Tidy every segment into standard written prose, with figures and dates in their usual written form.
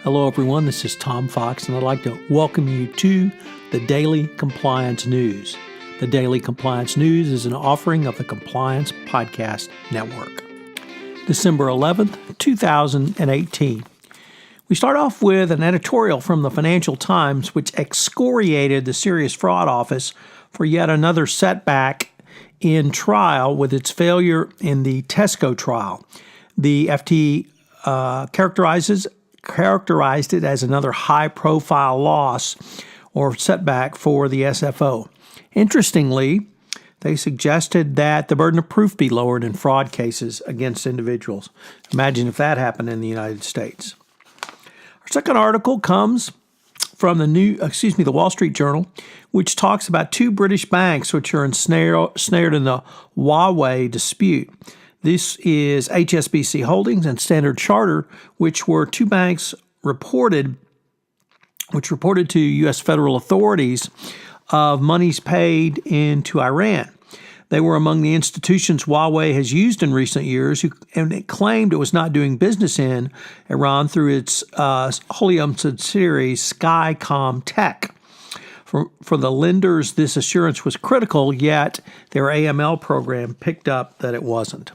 Hello, everyone. This is Tom Fox, and I'd like to welcome you to the Daily Compliance News. The Daily Compliance News is an offering of the Compliance Podcast Network. December 11th, 2018. We start off with an editorial from the Financial Times, which excoriated the Serious Fraud Office for yet another setback in trial with its failure in the Tesco trial. The FT characterized it as another high-profile loss or setback for the SFO. Interestingly, they suggested that the burden of proof be lowered in fraud cases against individuals. Imagine if that happened in the United States. Our second article comes from the Wall Street Journal, which talks about two British banks which are ensnared in the Huawei dispute. This is HSBC Holdings and Standard Chartered, which were two banks reported to U.S. federal authorities of monies paid into Iran. They were among the institutions Huawei has used in recent years, and it claimed it was not doing business in Iran through its wholly owned subsidiary Skycom Tech. For the lenders, this assurance was critical, yet their AML program picked up that it wasn't.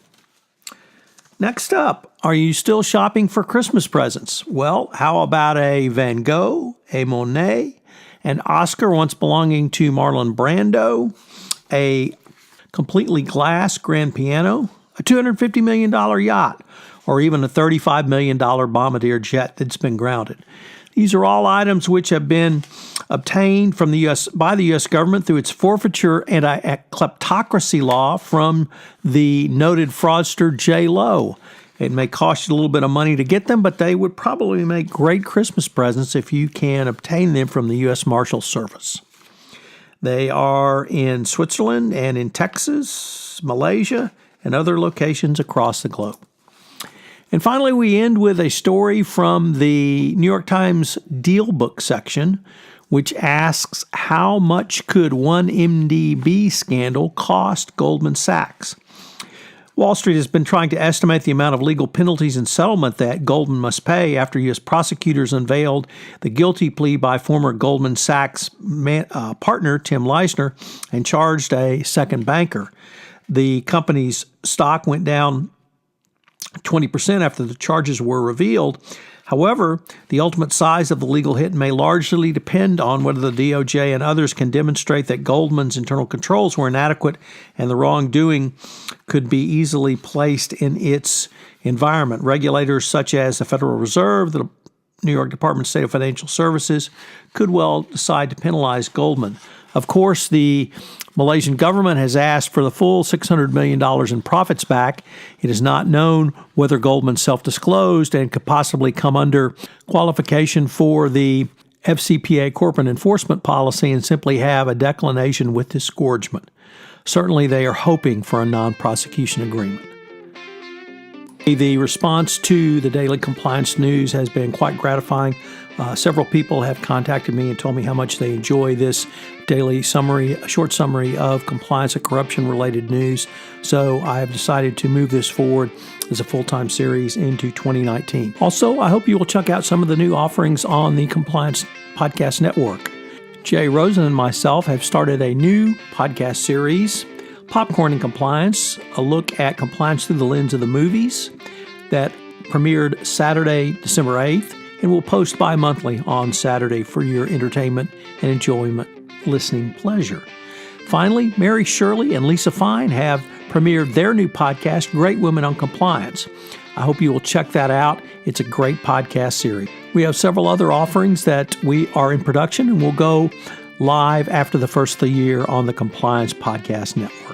Next up, are you still shopping for Christmas presents? Well, how about a Van Gogh, a Monet, an Oscar once belonging to Marlon Brando, a completely glass grand piano, a $250 million yacht, or even a $35 million bombardier jet that's been grounded? These are all items which have been obtained from by the U.S. government through its forfeiture anti-kleptocracy law from the noted fraudster Jho Low. It may cost you a little bit of money to get them, but they would probably make great Christmas presents if you can obtain them from the U.S. Marshal Service. They are in Switzerland and in Texas, Malaysia, and other locations across the globe. And finally, we end with a story from the New York Times Deal Book section, which asks, how much could one MDB scandal cost Goldman Sachs? Wall Street has been trying to estimate the amount of legal penalties and settlement that Goldman must pay after U.S. prosecutors unveiled the guilty plea by former Goldman Sachs partner Tim Leissner and charged a second banker. The company's stock went down 20% after the charges were revealed. However, the ultimate size of the legal hit may largely depend on whether the DOJ and others can demonstrate that Goldman's internal controls were inadequate and the wrongdoing could be easily placed in its environment. Regulators such as the Federal Reserve, the New York Department of State of Financial Services could well decide to penalize Goldman. Of course, the Malaysian government has asked for the full $600 million in profits back. It is not known whether Goldman self-disclosed and could possibly come under qualification for the FCPA corporate enforcement policy and simply have a declination with disgorgement. Certainly, they are hoping for a non-prosecution agreement. The response to the Daily Compliance News has been quite gratifying. Several people have contacted me and told me how much they enjoy this daily summary, a short summary of compliance and corruption-related news. So I have decided to move this forward as a full-time series into 2019. Also, I hope you will check out some of the new offerings on the Compliance Podcast Network. Jay Rosen and myself have started a new podcast series, Popcorn and Compliance, a look at compliance through the lens of the movies, that premiered Saturday, December 8th, and will post bi-monthly on Saturday for your entertainment and enjoyment listening pleasure. Finally, Mary Shirley and Lisa Fine have premiered their new podcast, Great Women on Compliance. I hope you will check that out. It's a great podcast series. We have several other offerings that we are in production and will go live after the first of the year on the Compliance Podcast Network.